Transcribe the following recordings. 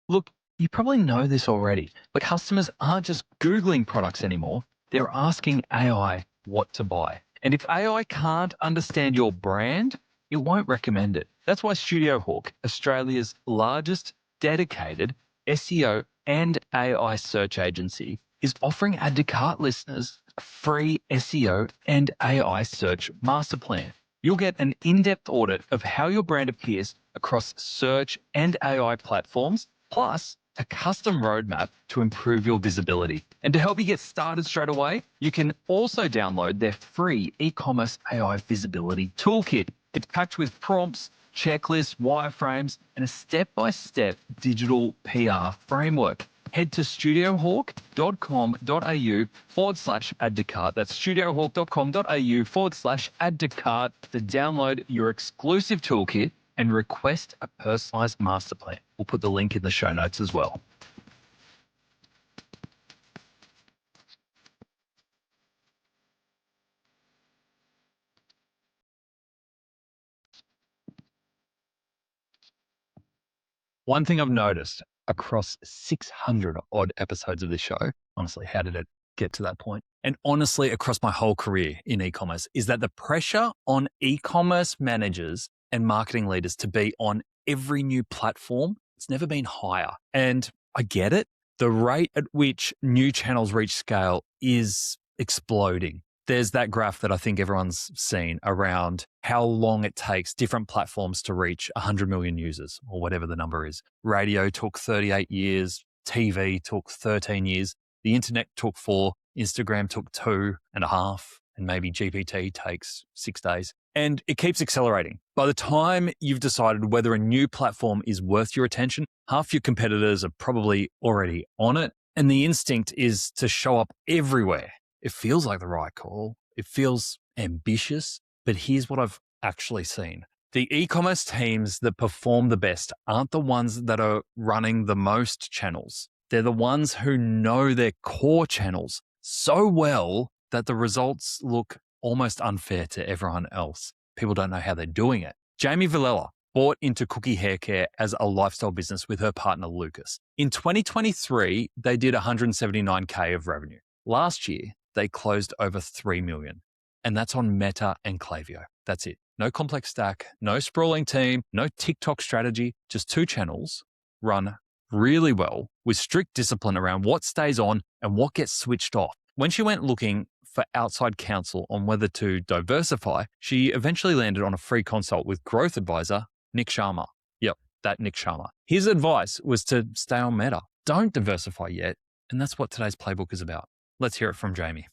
Look, you probably know this already, but customers aren't just Googling products anymore. They're asking AI what to buy. And if AI can't understand your brand, it won't recommend it. That's why Studio Hawk, Australia's largest dedicated SEO and AI search agency, is offering Add to Cart listeners a free SEO and AI search master plan. You'll get an in-depth audit of how your brand appears across search and AI platforms, plus a custom roadmap to improve your visibility. And to help you get started straight away, you can also download their free e-commerce AI visibility toolkit. It's packed with prompts, checklists, wireframes, and a step-by-step digital PR framework. Head to studiohawk.com.au/add to cart. That's studiohawk.com.au/add to cart to download your exclusive toolkit and request a personalized master plan. We'll put the link in the show notes as well. One thing I've noticed across 600 odd episodes of this show, honestly, how did it get to that point? And honestly, across my whole career in e-commerce, is that the pressure on e-commerce managers and marketing leaders to be on every new platform, it's never been higher. And I get it. The rate at which new channels reach scale is exploding. There's that graph that I think everyone's seen around how long it takes different platforms to reach 100 million users or whatever the number is. Radio took 38 years, TV took 13 years, the internet took 4, Instagram took 2.5, and maybe GPT takes 6 days. And it keeps accelerating. By the time you've decided whether a new platform is worth your attention, half your competitors are probably already on it. And the instinct is to show up everywhere. It feels like the right call. It feels ambitious. But here's what I've actually seen. The e-commerce teams that perform the best aren't the ones that are running the most channels. They're the ones who know their core channels so well that the results look almost unfair to everyone else. People don't know how they're doing it. Jaimee Vilela bought into Cooki Haircare as a lifestyle business with her partner Lucas. In 2023, they did 179K of revenue. Last year, they closed over 3 million. And that's on Meta and Klaviyo. That's it. No complex stack, no sprawling team, no TikTok strategy, just 2 channels run really well with strict discipline around what stays on and what gets switched off. When she went looking for outside counsel on whether to diversify, she eventually landed on a free consult with growth advisor Nick Sharma. Yep, that Nick Sharma. His advice was to stay on Meta. Don't diversify yet. And that's what today's playbook is about. Let's hear it from Jaimee.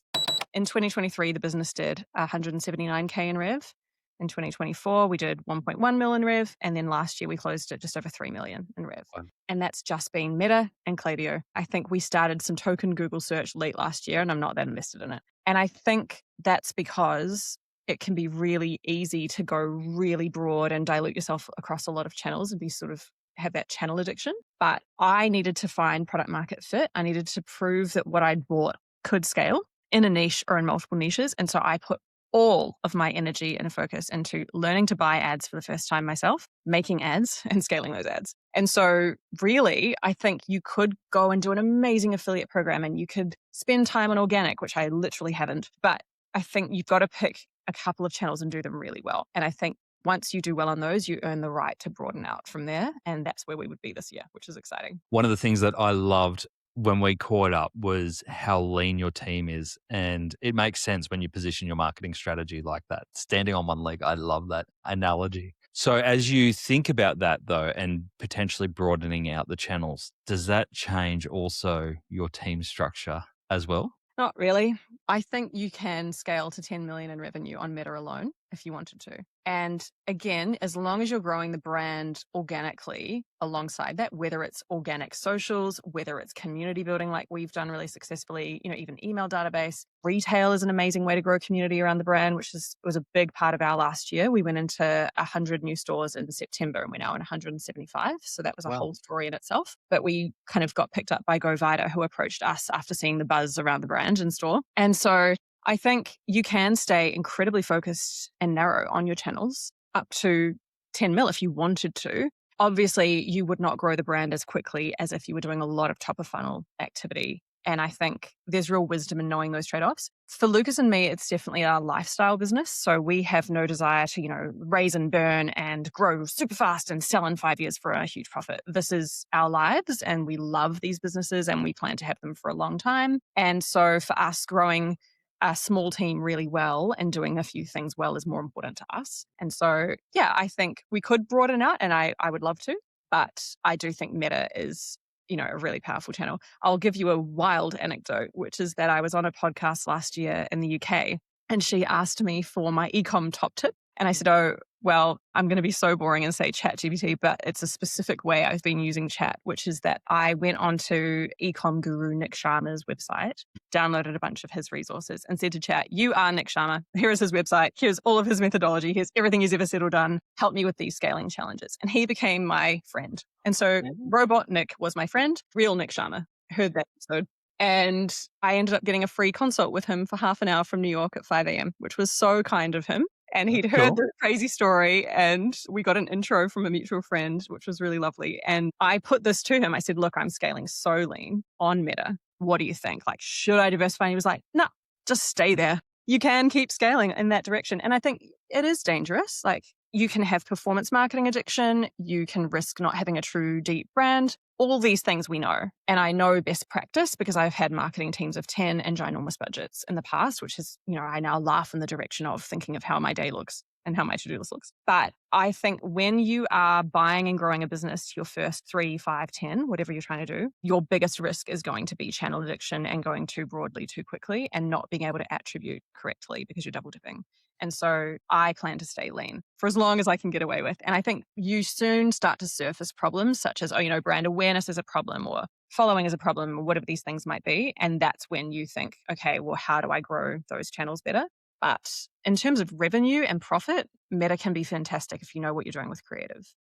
In 2023, the business did 179K in rev. In 2024, we did 1.1 million in rev. And then last year, we closed at just over 3 million in rev. Wow. And that's just been Meta and Klaviyo. I think we started some token Google search late last year, and I'm not that invested in it. And I think that's because it can be really easy to go really broad and dilute yourself across a lot of channels and be sort of have that channel addiction. But I needed to find product market fit. I needed to prove that what I'd bought could scale in a niche or in multiple niches. And so I put all of my energy and focus into learning to buy ads for the first time myself, making ads and scaling those ads. And so really, I think you could go and do an amazing affiliate program and you could spend time on organic, which I literally haven't. But I think you've got to pick a couple of channels and do them really well. And I think once you do well on those, you earn the right to broaden out from there. And that's where we would be this year, which is exciting. One of the things that I loved when we caught up was how lean your team is. And it makes sense when you position your marketing strategy like that. Standing on one leg, I love that analogy. So as you think about that though, and potentially broadening out the channels, does that change also your team structure as well? Not really. I think you can scale to 10 million in revenue on Meta alone if you wanted to. And again, as long as you're growing the brand organically alongside that, whether it's organic socials, whether it's community building like we've done really successfully, even email database, retail is an amazing way to grow community around the brand, which was a big part of our last year. We went into 100 new stores in September and we're now in 175. So that was a whole story in itself. But we kind of got picked up by GoVida, who approached us after seeing the buzz around the brand in store. And so I think you can stay incredibly focused and narrow on your channels up to 10 mil if you wanted to. obviously you would not grow the brand as quickly as if you were doing a lot of top of funnel activity. And I think there's real wisdom in knowing those trade-offs. For Lucas and me, it's definitely our lifestyle business. So we have no desire to, raise and burn and grow super fast and sell in 5 years for a huge profit. This is our lives and we love these businesses and we plan to have them for a long time. And so for us, growing a small team really well and doing a few things well is more important to us. And so, yeah, I think we could broaden out and I would love to, but I do think Meta is a really powerful channel. I'll give you a wild anecdote, which is that I was on a podcast last year in the UK and she asked me for my ecom top tip. And I said, oh, well, I'm going to be so boring and say ChatGPT, but it's a specific way I've been using chat, which is that I went onto ecom guru Nick Sharma's website, downloaded a bunch of his resources and said to chat, you are Nick Sharma. Here is his website. Here's all of his methodology. Here's everything he's ever said or done. Help me with these scaling challenges. And he became my friend. And so Robot Nick was my friend, real Nick Sharma. Heard that episode. And I ended up getting a free consult with him for half an hour from New York at 5 a.m., which was so kind of him. And he'd heard the crazy story and we got an intro from a mutual friend, which was really lovely. And I put this to him. I said, look, I'm scaling so lean on Meta. What do you think? Like, should I diversify? And he was like, no, just stay there. You can keep scaling in that direction. And I think it is dangerous. Like, you can have performance marketing addiction. You can risk not having a true deep brand. All these things we know. And I know best practice because I've had marketing teams of 10 and ginormous budgets in the past, which is, I now laugh in the direction of thinking of how my day looks and how my to-do list looks. But I think when you are buying and growing a business, your first 3, 5, 10, whatever you're trying to do, your biggest risk is going to be channel addiction and going too broadly too quickly and not being able to attribute correctly because you're double dipping. And so I plan to stay lean for as long as I can get away with. And I think you soon start to surface problems such as, brand awareness is a problem or following is a problem or whatever these things might be. And that's when you think, okay, well, how do I grow those channels better? But in terms of revenue and profit, Meta can be fantastic if you know what you're doing with creative.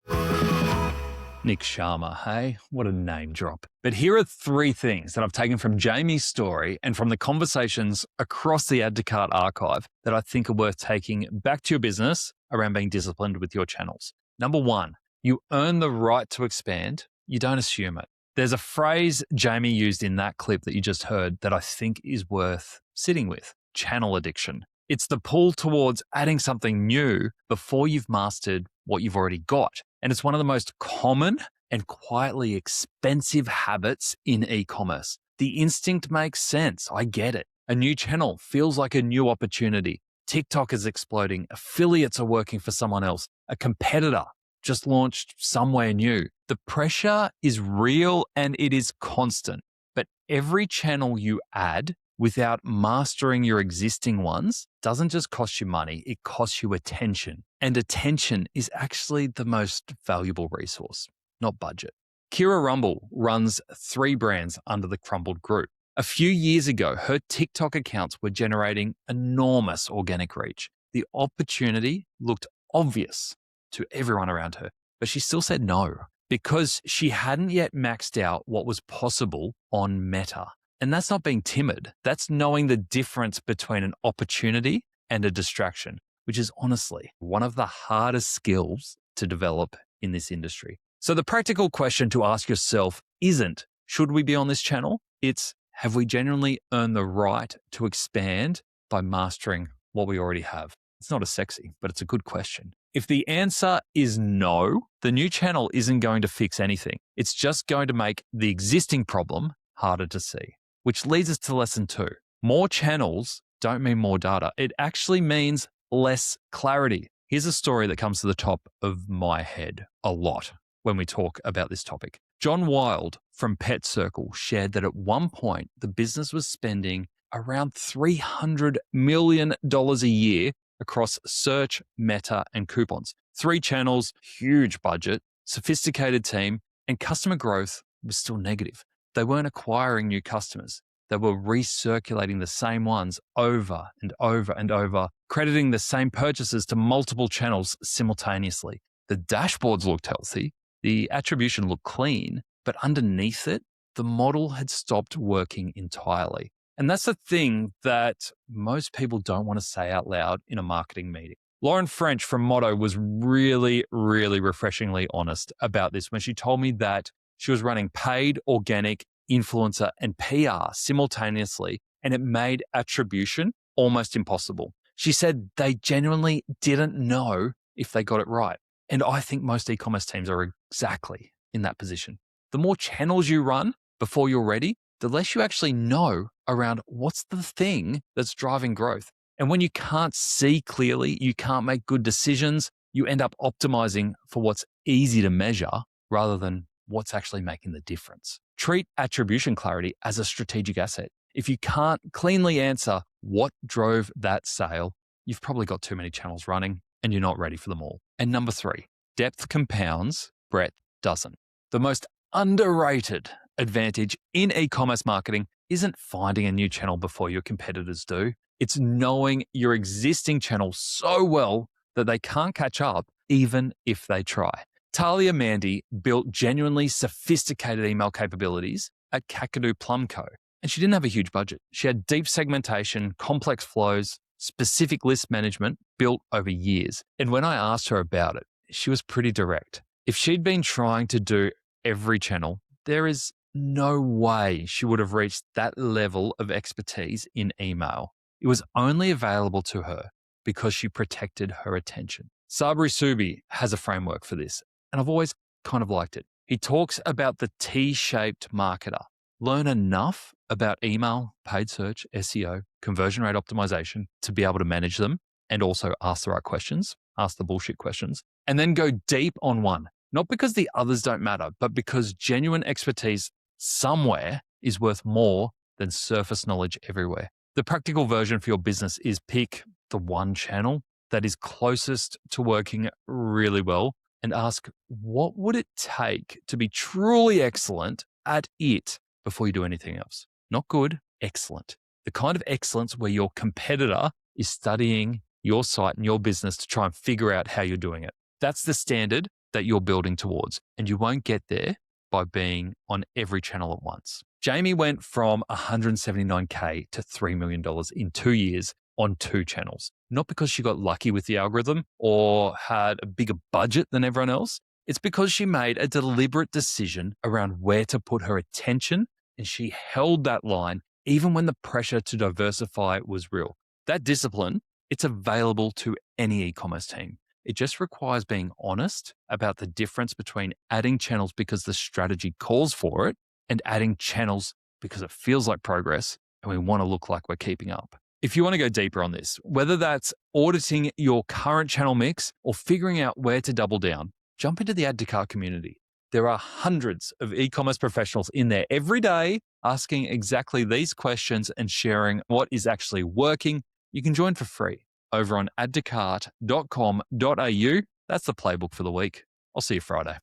Nick Sharma, hey? What a name drop. But here are 3 things that I've taken from Jaimee's story and from the conversations across the Add to Cart archive that I think are worth taking back to your business around being disciplined with your channels. Number 1, you earn the right to expand. You don't assume it. There's a phrase Jaimee used in that clip that you just heard that I think is worth sitting with: channel addiction. It's the pull towards adding something new before you've mastered what you've already got. And it's one of the most common and quietly expensive habits in e-commerce. The instinct makes sense. I get it. A new channel feels like a new opportunity. TikTok is exploding. Affiliates are working for someone else. A competitor just launched somewhere new. The pressure is real and it is constant. But every channel you add without mastering your existing ones doesn't just cost you money, it costs you attention. And attention is actually the most valuable resource, not budget. Kira Rumble runs 3 brands under the Crumbled Group. A few years ago, her TikTok accounts were generating enormous organic reach. The opportunity looked obvious to everyone around her, but she still said no because she hadn't yet maxed out what was possible on Meta. And that's not being timid. That's knowing the difference between an opportunity and a distraction, which is honestly one of the hardest skills to develop in this industry. So the practical question to ask yourself isn't, should we be on this channel? It's, have we genuinely earned the right to expand by mastering what we already have? It's not as sexy, but it's a good question. If the answer is no, the new channel isn't going to fix anything. It's just going to make the existing problem harder to see. Which leads us to lesson 2. More channels don't mean more data. It actually means less clarity. Here's a story that comes to the top of my head a lot when we talk about this topic. John Wild from Pet Circle shared that at one point, the business was spending around $300 million a year across search, Meta, and coupons. 3 channels, huge budget, sophisticated team, and customer growth was still negative. They weren't acquiring new customers. They were recirculating the same ones over and over and over, crediting the same purchases to multiple channels simultaneously. The dashboards looked healthy, the attribution looked clean, but underneath it, the model had stopped working entirely. And that's the thing that most people don't want to say out loud in a marketing meeting. Lauren French from Motto was really, really refreshingly honest about this when she told me that she was running paid, organic, influencer, and PR simultaneously, and it made attribution almost impossible. She said they genuinely didn't know if they got it right. And I think most e-commerce teams are exactly in that position. The more channels you run before you're ready, the less you actually know around what's the thing that's driving growth. And when you can't see clearly, you can't make good decisions, you end up optimizing for what's easy to measure rather than what's actually making the difference. Treat attribution clarity as a strategic asset. If you can't cleanly answer what drove that sale, you've probably got too many channels running and you're not ready for them all. And number 3, depth compounds, breadth doesn't. The most underrated advantage in e-commerce marketing isn't finding a new channel before your competitors do. It's knowing your existing channel so well that they can't catch up even if they try. Talia Mandy built genuinely sophisticated email capabilities at Kakadu Plum Co. And she didn't have a huge budget. She had deep segmentation, complex flows, specific list management built over years. And when I asked her about it, she was pretty direct. If she'd been trying to do every channel, there is no way she would have reached that level of expertise in email. It was only available to her because she protected her attention. Sabri Subi has a framework for this, and I've always kind of liked it. He talks about the T-shaped marketer. Learn enough about email, paid search, SEO, conversion rate optimization to be able to manage them and also ask the right questions, ask the bullshit questions, and then go deep on one. Not because the others don't matter, but because genuine expertise somewhere is worth more than surface knowledge everywhere. The practical version for your business is pick the one channel that is closest to working really well and ask, what would it take to be truly excellent at it before you do anything else? Not good, excellent. The kind of excellence where your competitor is studying your site and your business to try and figure out how you're doing it. That's the standard that you're building towards, and you won't get there by being on every channel at once. Jaimee went from $179K to $3 million in 2 years on 2 channels. Not because she got lucky with the algorithm or had a bigger budget than everyone else. It's because she made a deliberate decision around where to put her attention, and she held that line even when the pressure to diversify was real. That discipline, it's available to any e-commerce team. It just requires being honest about the difference between adding channels because the strategy calls for it and adding channels because it feels like progress and we want to look like we're keeping up. If you want to go deeper on this, whether that's auditing your current channel mix or figuring out where to double down, jump into the Add to Cart community. There are hundreds of e-commerce professionals in there every day asking exactly these questions and sharing what is actually working. You can join for free over on addtocart.com.au. That's the playbook for the week. I'll see you Friday.